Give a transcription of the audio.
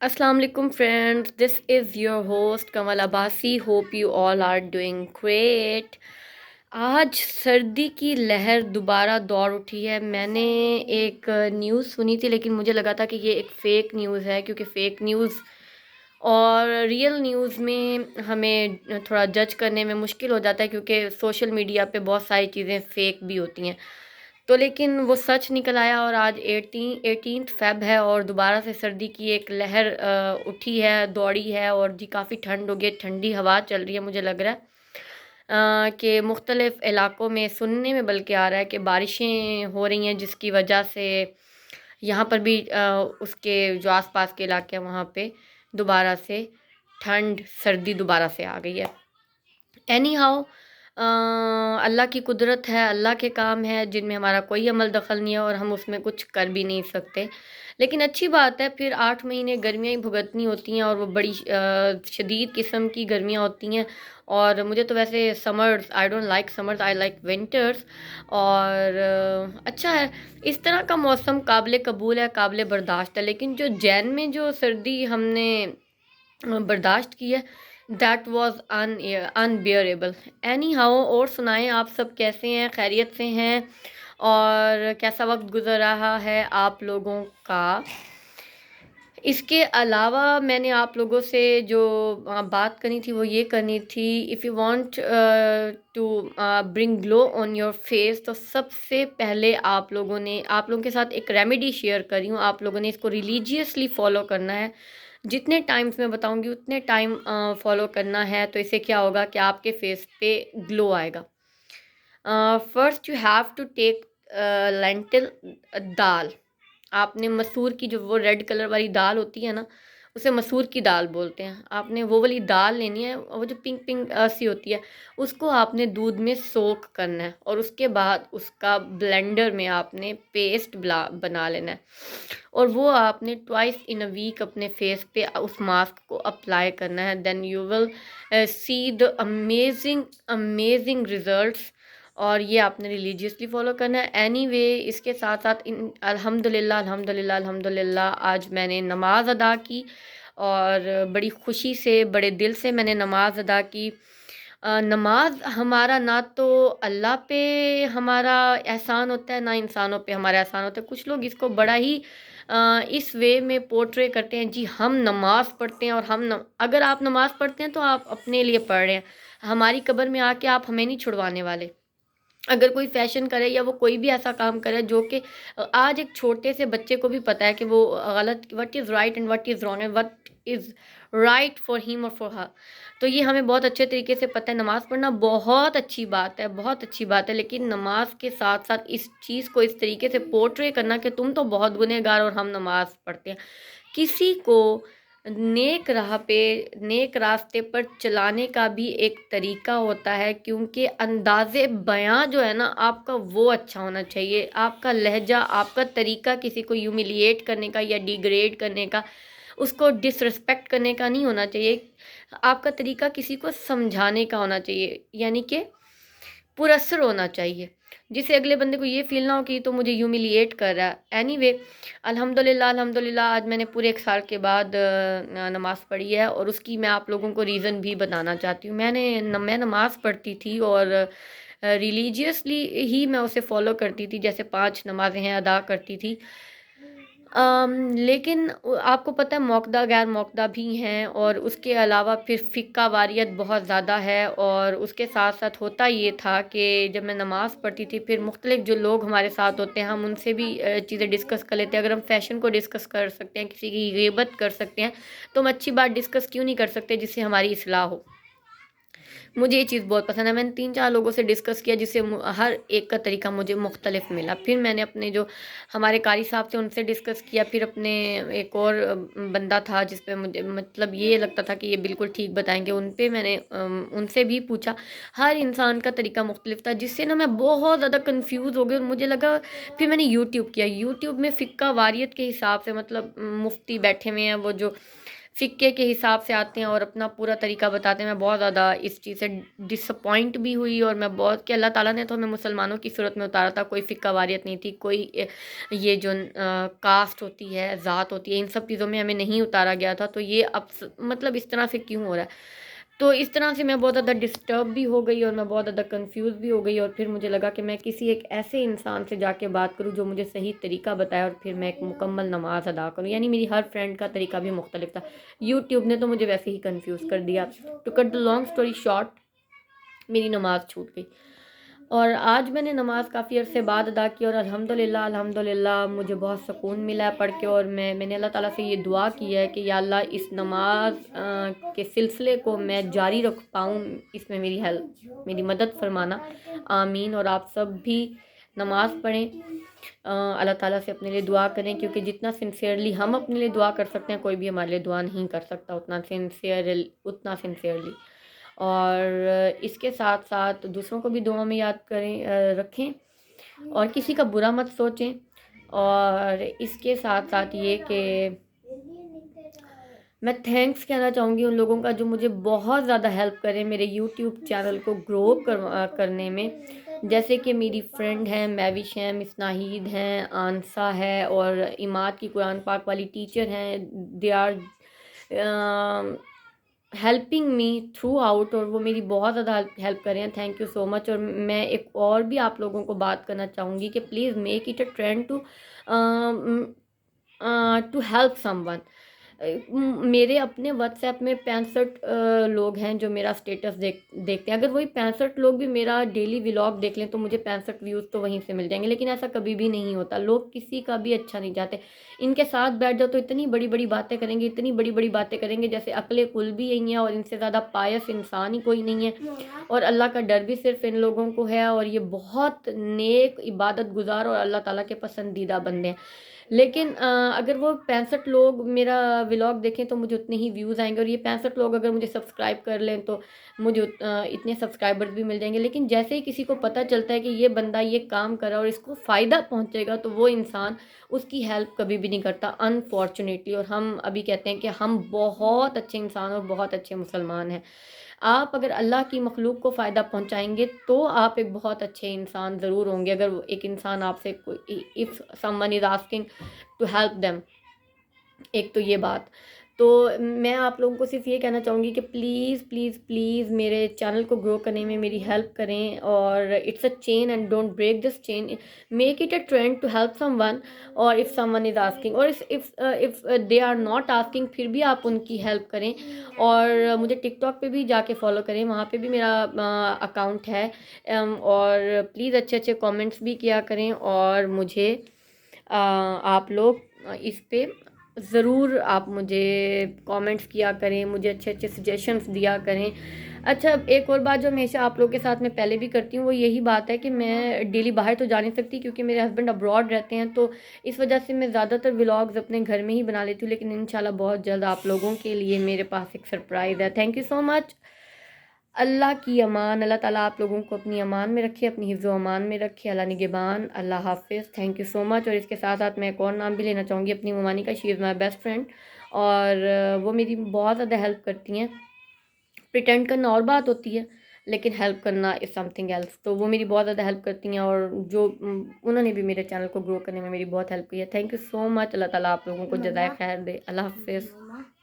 Assalamu alaikum friends, this is your host Kamal Abbasi. Hope you all are doing great. आज सर्दी की लहर दोबारा दौड़ उठी है। मैंने एक न्यूज़ सुनी थी लेकिन मुझे लगा था कि ये एक फ़ेक न्यूज़ है, क्योंकि फ़ेक न्यूज़ और रियल न्यूज़ में हमें थोड़ा जज करने में मुश्किल हो जाता है, क्योंकि सोशल मीडिया पे बहुत सारी चीज़ें फ़ेक भी होती हैं। तो लेकिन वो सच निकल आया और आज 18th फ़ेब है और दोबारा से सर्दी की एक लहर उठी है, दौड़ी है और जी काफ़ी ठंड हो गई, ठंडी हवा चल रही है। मुझे लग रहा है कि मुख्तलिफ़ इलाक़ों में सुनने में बल्कि आ रहा है कि बारिशें हो रही हैं, जिसकी वजह से यहाँ पर भी उसके जो आस-पास के इलाके हैं वहाँ पे दोबारा से ठंड सर्दी दोबारा से आ गई है। एनी हाउ अल्लाह की कुदरत है, अल्लाह के काम है जिनमें हमारा कोई अमल दखल नहीं है और हम उसमें कुछ कर भी नहीं सकते। लेकिन अच्छी बात है, फिर 8 महीने गर्मियाँ ही भुगतनी होती हैं और वो बड़ी शदीद किस्म की गर्मियाँ होती हैं। और मुझे तो वैसे summers, I don't like summers, I like winters. और अच्छा है, इस तरह का मौसम काबिल कबूल है, काबिल बर्दाश्त है। लेकिन जो जैन में जो सर्दी हमने बर्दाश्त की है, that was unbearable. Any how, और सुनाएं आप सब कैसे हैं, खैरियत से हैं और कैसा वक्त गुजर रहा है आप लोगों का। इसके अलावा मैंने आप लोगों से जो बात करनी थी वो ये करनी थी, if you want to bring glow on your face, तो सबसे पहले आप लोगों के साथ एक रेमेडी शेयर कर रही हूँ। आप लोगों ने इसको रिलीजियसली फॉलो करना है। जितने टाइम्स मैं बताऊंगी उतने टाइम फॉलो करना है, तो इससे क्या होगा कि आपके फेस पे ग्लो आएगा। First you have to take lentil dal. आपने मसूर की, जो वो रेड कलर वाली दाल होती है ना, उसे मसूर की दाल बोलते हैं। आपने वो वाली दाल लेनी है, और वो जो पिंक पिंक सी होती है, उसको आपने दूध में सोक करना है और उसके बाद उसका ब्लेंडर में आपने पेस्ट बना लेना है। और वो आपने ट्वाइस इन अ वीक अपने फेस पे उस मास्क को अप्लाई करना है। Then you will see the amazing amazing results. और ये आपने रिलीजियसली फॉलो करना है। एनीवे, इसके साथ साथ इन अल्हम्दुलिल्लाह अल्हम्दुलिल्लाह अल्हम्दुलिल्लाह आज मैंने नमाज अदा की और बड़ी खुशी से, बड़े दिल से मैंने नमाज अदा की। नमाज हमारा, ना तो अल्लाह पे हमारा एहसान होता है, ना इंसानों पे हमारा एहसान होता है। कुछ लोग इसको बड़ा ही इस वे में पोर्ट्रे करते हैं, जी हम नमाज पढ़ते हैं और अगर आप नमाज पढ़ते हैं तो आप अपने लिए पढ़ रहे हैं। हमारी कब्र में आके आप हमें नहीं छुड़वाने वाले। अगर कोई फैशन करे या वो कोई भी ऐसा काम करे जो कि आज एक छोटे से बच्चे को भी पता है कि वो गलत, what is right and what is wrong and what is right for him और फॉर हर, तो ये हमें बहुत अच्छे तरीके से पता है। नमाज़ पढ़ना बहुत अच्छी बात है, बहुत अच्छी बात है, लेकिन नमाज के साथ साथ इस चीज़ को इस तरीके से पोर्ट्रे करना कि तुम तो बहुत गुनहगार और हम नमाज पढ़ते हैं, किसी को नेक राह पे, नेक रास्ते पर चलाने का भी एक तरीका होता है। क्योंकि अंदाज़े बयां जो है ना आपका, वो अच्छा होना चाहिए। आपका लहजा, आपका तरीका किसी को ह्यूमिलिएट करने का या डिग्रेड करने का, उसको डिसरिस्पेक्ट करने का नहीं होना चाहिए। आपका तरीका किसी को समझाने का होना चाहिए, यानी कि पुरस्सर होना चाहिए, जिससे अगले बंदे को ये फील ना हो कि तो मुझे ह्यूमिलिएट कर रहा है। एनीवे, अल्हम्दुलिल्लाह अल्हम्दुलिल्लाह आज मैंने पूरे 1 साल के बाद नमाज़ पढ़ी है और उसकी मैं आप लोगों को रीज़न भी बताना चाहती हूँ। मैं नमाज़ पढ़ती थी और रिलीजियसली ही मैं उसे फॉलो करती थी, जैसे 5 नमाज़ें हैं अदा करती थी। लेकिन आपको पता है मौक़दा गैर मौक़दा भी हैं, और उसके अलावा फिर फ़िक़्हा वारियत बहुत ज़्यादा है। और उसके साथ-साथ होता ये था कि जब मैं नमाज़ पढ़ती थी, फिर मुख़्तलिफ़ जो लोग हमारे साथ होते हैं, हम उनसे भी चीज़ें डिस्कस कर लेते हैं। अगर हम फ़ैशन को डिस्कस कर सकते हैं, किसी की ग़ीबत कर सकते हैं, तो हम अच्छी बात डिस्कस क्यों नहीं कर सकते जिससे हमारी इस्लाह हो। मुझे ये चीज़ बहुत पसंद है। मैंने 3-4 लोगों से डिस्कस किया, जिससे हर एक का तरीका मुझे मुख्तलिफ मिला। फिर मैंने अपने जो हमारे कारी साहब थे उनसे डिस्कस किया, फिर अपने एक और बंदा था जिस पे मुझे मतलब ये लगता था कि ये बिल्कुल ठीक बताएंगे, उन पे मैंने उनसे भी पूछा। हर इंसान का तरीका मुख्तलिफ था, जिससे ना मैं बहुत ज़्यादा कन्फ्यूज़ हो गई और मुझे लगा। फिर मैंने यूट्यूब किया, यूट्यूब में फ़िक़्हा वारियत के हिसाब से, मतलब मुफ्ती बैठे हुए हैं, वो जो फ़िक्के के हिसाब से आते हैं और अपना पूरा तरीका बताते हैं। मैं बहुत ज़्यादा इस चीज़ से डिसअपॉइंट भी हुई और मैं बहुत कि अल्लाह ताला ने तो हमें मुसलमानों की सूरत में उतारा था, कोई फ़िक्का वारियत नहीं थी, कोई ये जो कास्ट होती है, ज़ात होती है, इन सब चीज़ों में हमें नहीं उतारा गया था। तो ये अब मतलब इस तरह से क्यों हो रहा है? तो इस तरह से मैं बहुत ज़्यादा डिस्टर्ब भी हो गई और मैं बहुत ज़्यादा कंफ्यूज भी हो गई और फिर मुझे लगा कि मैं किसी एक ऐसे इंसान से जाके बात करूं जो मुझे सही तरीका बताए और फिर मैं एक मुकम्मल नमाज अदा करूं। यानी मेरी हर फ्रेंड का तरीका भी मुख्तलिफ था। यूट्यूब ने तो मुझे वैसे ही कंफ्यूज कर दिया। To cut the long story short, मेरी नमाज़ छूट गई और आज मैंने नमाज़ काफ़ी अरसे बाद अदा की और अल्हम्दुलिल्लाह अल्हम्दुलिल्लाह मुझे बहुत सुकून मिला है पढ़ के। और मैंने अल्लाह ताला से ये दुआ की है कि या अल्लाह इस नमाज के सिलसिले को मैं जारी रख पाऊँ, इसमें मेरी हेल्प, मेरी मदद फरमाना, आमीन। और आप सब भी नमाज़ पढ़ें, अल्लाह ताला से अपने लिए दुआ करें, क्योंकि जितना सिंसियरली हम अपने लिए दुआ कर सकते हैं कोई भी हमारे लिए दुआ नहीं कर सकता उतना सिंसियरली। और इसके साथ साथ दूसरों को भी दुआ में याद करें, रखें और किसी का बुरा मत सोचें। और इसके साथ साथ ये कि मैं थैंक्स कहना चाहूँगी उन लोगों का जो मुझे बहुत ज़्यादा हेल्प करें मेरे यूट्यूब चैनल को ग्रो करने में। जैसे कि मेरी फ्रेंड हैं मैविश हैं, मिस नाहिद हैं, आंसा है और इमाद की कुरान पाक वाली टीचर हैं। They are helping me throughout और वो मेरी बहुत ज़्यादा हेल्प कर रहे हैं। Thank you so much. और मैं एक और भी आप लोगों को बात करना चाहूँगी कि please make it a trend to help someone. मेरे अपने व्हाट्सएप में 65 लोग हैं जो मेरा स्टेटस देखते हैं। अगर वही 65 लोग भी मेरा डेली व्लॉग देख लें तो मुझे 65 व्यूज़ तो वहीं से मिल जाएंगे। लेकिन ऐसा कभी भी नहीं होता, लोग किसी का भी अच्छा नहीं चाहते। इनके साथ बैठ जाओ तो इतनी बड़ी बड़ी बातें करेंगे, इतनी बड़ी बड़ी बातें करेंगे जैसे अकले कुल भी यही है और इनसे ज़्यादा पायस इंसान ही कोई नहीं है। और अल्लाह का डर भी सिर्फ इन लोगों को है और ये बहुत नेक इबादत गुजार और अल्लाह ताला के पसंदीदा बंदे हैं। लेकिन अगर वो 65 लोग मेरा व्लॉग देखें तो मुझे उतने ही व्यूज़ आएंगे और ये 65 लोग अगर मुझे सब्सक्राइब कर लें तो मुझे इतने सब्सक्राइबर्स भी मिल जाएंगे। लेकिन जैसे ही किसी को पता चलता है कि ये बंदा ये काम कर रहा है और इसको फ़ायदा पहुंचेगा तो वो इंसान उसकी हेल्प कभी भी नहीं करता, अनफॉर्चुनेटली। और हम अभी कहते हैं कि हम बहुत अच्छे इंसान और बहुत अच्छे मुसलमान हैं। आप अगर अल्लाह की मखलूक को फ़ायदा पहुंचाएंगे तो आप एक बहुत अच्छे इंसान ज़रूर होंगे। अगर एक इंसान आपसे कोई, if someone is asking to help them, एक तो ये बात। तो मैं आप लोगों को सिर्फ ये कहना चाहूँगी कि प्लीज़ प्लीज़ प्लीज़ मेरे चैनल को ग्रो करने में मेरी हेल्प करें। और it's a chain and don't break this chain, make it a trend to help someone. और इफ़ समवन इज़ आस्किंग और if they are not asking फिर भी आप उनकी हेल्प करें। और मुझे टिकटॉक पे भी जाके फॉलो करें, वहाँ पे भी मेरा अकाउंट है। और प्लीज़ अच्छे अच्छे कमेंट्स भी किया करें और मुझे आप लोग इस पे ज़रूर आप मुझे कमेंट्स किया करें, मुझे अच्छे अच्छे सजेशंस दिया करें। अच्छा, एक और बात जो हमेशा आप लोगों के साथ मैं पहले भी करती हूँ वो यही बात है कि मैं डेली बाहर तो जा नहीं सकती क्योंकि मेरे हस्बैंड अब्रॉड रहते हैं। तो इस वजह से मैं ज़्यादातर व्लॉग्स अपने घर में ही बना लेती हूँ। लेकिन इंशाल्लाह बहुत जल्द आप लोगों के लिए मेरे पास एक सरप्राइज़ है। Thank you so much. अल्लाह की अमान, अल्लाह ताला आप लोगों को अपनी अमान में रखे, अपनी हिफ्ज़ अमान में रखे। अल्लाह निगहबान, अल्लाह हाफिज़। Thank you so much. और इसके साथ साथ मैं एक और नाम भी लेना चाहूँगी अपनी ममानी का। She is my best friend और वो मेरी बहुत ज़्यादा हेल्प करती हैं। प्रिटेंड करना और बात होती है लेकिन हेल्प करना इज़ समथिंग एल्स। तो वो मेरी बहुत ज़्यादा हेल्प करती हैं और जो उन्होंने भी मेरे चैनल को ग्रो करने में मेरी बहुत हेल्प की है। Thank you so much. अल्लाह ताला आप लोगों को जज़ाए खैर दे। अल्लाह हाफिज़।